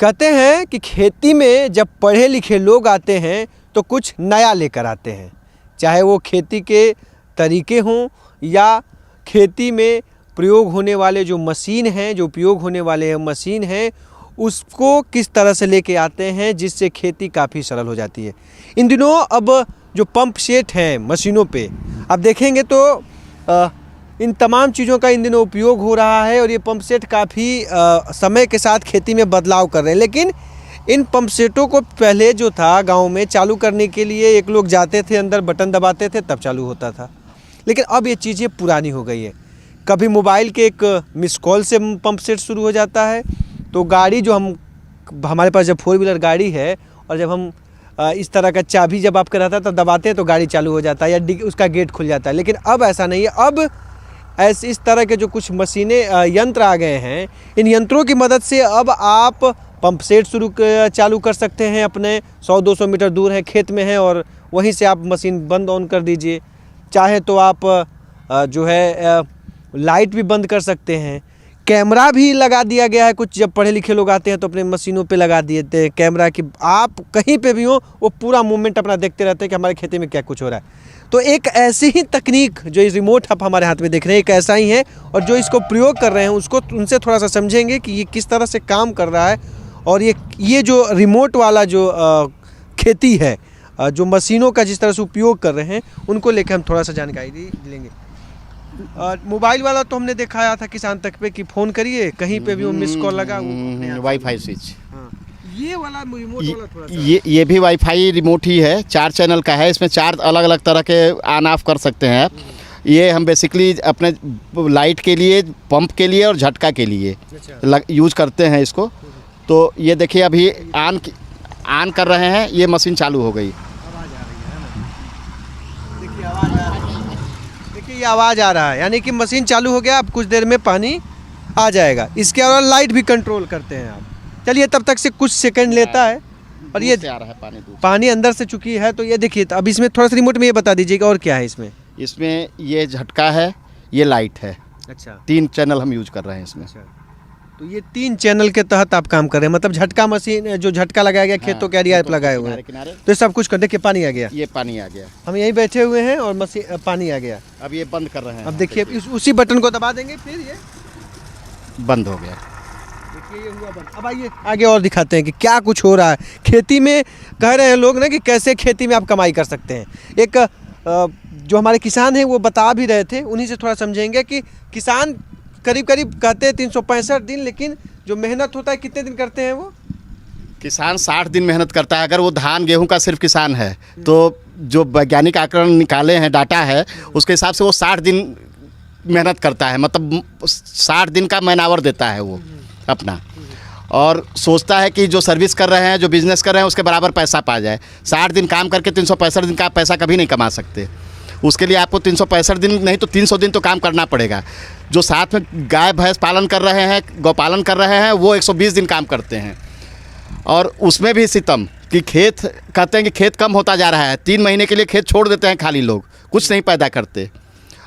कहते हैं कि खेती में जब पढ़े लिखे लोग आते हैं तो कुछ नया लेकर आते हैं, चाहे वो खेती के तरीके हों या खेती में प्रयोग होने वाले जो मशीन हैं, जो उपयोग होने वाले मशीन हैं, उसको किस तरह से लेके आते हैं जिससे खेती काफ़ी सरल हो जाती है। इन दिनों अब जो पंप सेट हैं मशीनों पे आप देखेंगे तो इन तमाम चीज़ों का इन दिनों उपयोग हो रहा है और ये पंप सेट काफ़ी समय के साथ खेती में बदलाव कर रहे हैं। लेकिन इन पंप सेटों को पहले जो था गांव में चालू करने के लिए एक लोग जाते थे, अंदर बटन दबाते थे, तब चालू होता था। लेकिन अब ये चीज़ें पुरानी हो गई है। कभी मोबाइल के एक मिस कॉल से पंप सेट शुरू हो जाता है, तो गाड़ी जो हमारे पास जब 4 व्हीलर गाड़ी है और जब हम इस तरह का चाबी जब आपके रहता है तो दबाते हैं तो गाड़ी चालू हो जाता है या उसका गेट खुल जाता है। लेकिन अब ऐसा नहीं है। अब ऐसे इस तरह के जो कुछ मशीनें यंत्र आ गए हैं, इन यंत्रों की मदद से अब आप पंप सेट चालू कर सकते हैं। अपने 100-200 मीटर दूर है, खेत में है और वहीं से आप मशीन बंद ऑन कर दीजिए। चाहे तो आप जो है लाइट भी बंद कर सकते हैं। कैमरा भी लगा दिया गया है। कुछ जब पढ़े लिखे लोग आते हैं तो अपने मशीनों पे लगा दिए थे कैमरा कि आप कहीं पे भी हो वो पूरा मूवमेंट अपना देखते रहते हैं कि हमारे खेती में क्या कुछ हो रहा है। तो एक ऐसी ही तकनीक जो इस रिमोट आप हमारे हाथ में देख रहे हैं, एक ऐसा ही है और जो इसको प्रयोग कर रहे हैं उसको उनसे थोड़ा सा समझेंगे कि ये किस तरह से काम कर रहा है। और ये जो रिमोट वाला जो खेती है, जो मशीनों का जिस तरह से उपयोग कर रहे हैं, उनको लेकर हम थोड़ा सा जानकारी लेंगे। मोबाइल वाला तो हमने दिखाया था किसान तक पे कि फ़ोन करिए कहीं पे भी वो मिस कॉल लगा, वाईफाई स्विच। हाँ, ये वाला रिमोट वाला थोड़ा सा ये भी वाईफाई रिमोट ही है, 4 चैनल का है। इसमें 4 अलग अलग तरह के ऑन ऑफ कर सकते हैं आप। ये हम बेसिकली अपने लाइट के लिए, पंप के लिए और झटका के लिए यूज़ करते हैं इसको। तो ये देखिए अभी ऑन कर रहे हैं, ये मशीन चालू हो गई। देखिए ये आवाज़ आ रहा है, यानी कि मशीन चालू हो गया। अब कुछ देर में पानी आ जाएगा। इसके अलावा लाइट भी कंट्रोल करते हैं आप। चलिए तब तक से कुछ सेकंड लेता है और ये आ रहा है पानी अंदर से चुकी है। तो ये देखिए अब इसमें थोड़ा सा रिमोट में ये बता दीजिएगा और क्या है इसमें। इसमें ये झटका है, ये लाइट है। अच्छा, 3 चैनल हम यूज कर रहे हैं इसमें। अच्छा, तो ये 3 चैनल के तहत आप काम कर रहे हैं। मतलब झटका मशीन जो झटका लगाया गया खेतों के एरिया पे लगाए हुए हैं, तो ये सब कुछ कर। देखिए पानी आ गया, ये पानी आ गया। हम यहीं बैठे हुए हैं और मशीन पानी आ गया। अब ये बंद कर रहे हैं। अब देखिए उसी बटन को दबा देंगे, फिर ये बंद हो गया। देखिए ये हुआ बंद। अब आइए आगे और दिखाते हैं कि क्या कुछ हो रहा है खेती में। कह रहे हैं लोग ना कि कैसे खेती में आप कमाई कर सकते हैं। एक जो हमारे किसान हैं वो बता भी रहे थे, उन्हीं से थोड़ा समझेंगे कि किसान करीब कहते हैं 365 दिन, लेकिन जो मेहनत होता है कितने दिन करते हैं वो? किसान 60 दिन मेहनत करता है। अगर वो धान गेहूं का सिर्फ किसान है तो जो वैज्ञानिक आंकड़े निकाले हैं, डाटा है, उसके हिसाब से वो 60 दिन मेहनत करता है। मतलब 60 दिन का मैनआवर देता है वो अपना, और सोचता है कि जो सर्विस कर रहे हैं, जो बिजनेस कर रहे हैं, उसके बराबर पैसा पा जाए। 60 दिन काम करके 365 दिन का पैसा कभी नहीं कमा सकते। उसके लिए आपको 365 दिन नहीं तो 300 दिन तो काम करना पड़ेगा। जो साथ में गाय भैंस पालन कर रहे हैं, गौपालन कर रहे हैं, वो 120 दिन काम करते हैं। और उसमें भी सितम कि खेत कहते हैं कि खेत कम होता जा रहा है। 3 महीने के लिए खेत छोड़ देते हैं खाली लोग, कुछ नहीं पैदा करते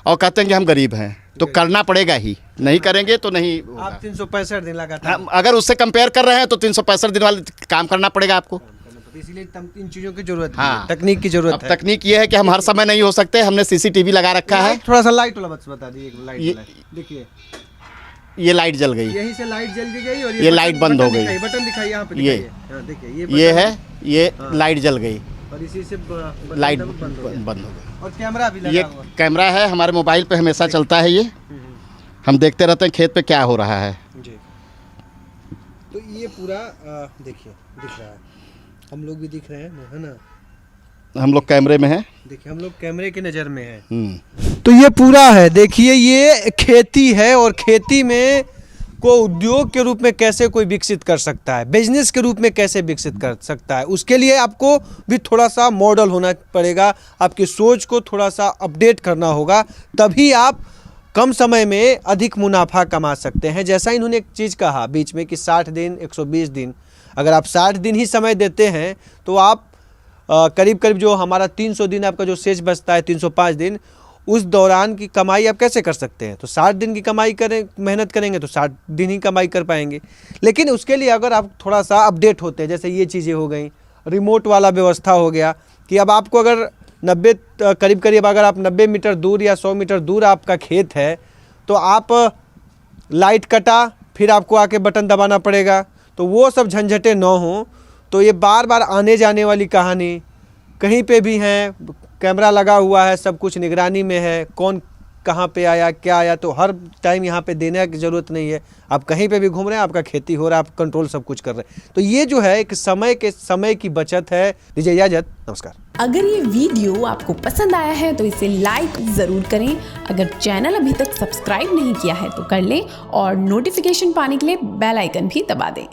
और कहते हैं कि हम गरीब हैं। तो करना पड़ेगा ही, नहीं करेंगे तो नहीं होगा। आप 365 दिन लगातार अगर उससे कंपेयर कर रहे हैं तो 365 दिन वाले काम करना पड़ेगा आपको। इसीलिए इन चीज़ों की जरूरत है। हाँ, तकनीक की जरूरत है। तकनीक ये है कि हम हर समय नहीं हो सकते। हमने CCTV लगा रखा है। थोड़ा सा लाइट वाला बता दीजिए। लाइट देखिए, ये लाइट जल गई, यहीं से लाइट जल गई और ये लाइट बंद हो गई। बटन दिखाइए यहाँ पे। ये देखिए ये है, ये लाइट जल गई और इसी से लाइट बंद हो गई। और कैमरा भी लगा ये हुआ। कैमरा है, हमारे मोबाइल पे हमेशा चलता है। ये हम देखते रहते हैं खेत पे क्या हो रहा है जी। तो ये पूरा देखिए दिख रहा है, हम लोग भी दिख रहे हैं, है ना? हम लोग कैमरे में हैं। देखिए हम लोग कैमरे की नज़र में हैं। तो ये पूरा है, देखिए ये खेती है और खेती में को उद्योग के रूप में कैसे कोई विकसित कर सकता है, बिजनेस के रूप में कैसे विकसित कर सकता है, उसके लिए आपको भी थोड़ा सा मॉडल होना पड़ेगा। आपकी सोच को थोड़ा सा अपडेट करना होगा, तभी आप कम समय में अधिक मुनाफा कमा सकते हैं। जैसा इन्होंने एक चीज़ कहा बीच में कि 60 दिन 120 दिन, अगर आप 60 दिन ही समय देते हैं तो आप करीब जो हमारा 300 दिन आपका जो शेष बचता है 305 दिन, उस दौरान की कमाई आप कैसे कर सकते हैं? तो 60 दिन की कमाई करें, मेहनत करेंगे तो 60 दिन ही कमाई कर पाएंगे। लेकिन उसके लिए अगर आप थोड़ा सा अपडेट होते हैं, जैसे ये चीज़ें हो गई, रिमोट वाला व्यवस्था हो गया कि अब आपको अगर 90 करीब अगर आप 90 मीटर दूर या 100 मीटर दूर आपका खेत है, तो आप लाइट कटा फिर आपको आके बटन दबाना पड़ेगा, तो वो सब झंझटें न हों। तो ये बार बार आने जाने वाली कहानी, कहीं पे भी हैं, कैमरा लगा हुआ है, सब कुछ निगरानी में है, कौन कहाँ पे आया क्या आया, तो हर टाइम यहाँ पे देने की ज़रूरत नहीं है। आप कहीं पे भी घूम रहे हैं, आपका खेती हो रहा है, आप कंट्रोल सब कुछ कर रहे हैं। तो ये जो है एक समय की बचत है। दीजिए इजाज़त, नमस्कार। अगर ये वीडियो आपको पसंद आया है तो इसे लाइक ज़रूर करें। अगर चैनल अभी तक सब्सक्राइब नहीं किया है तो कर लें और नोटिफिकेशन पाने के लिए बेल आइकन भी दबा दें।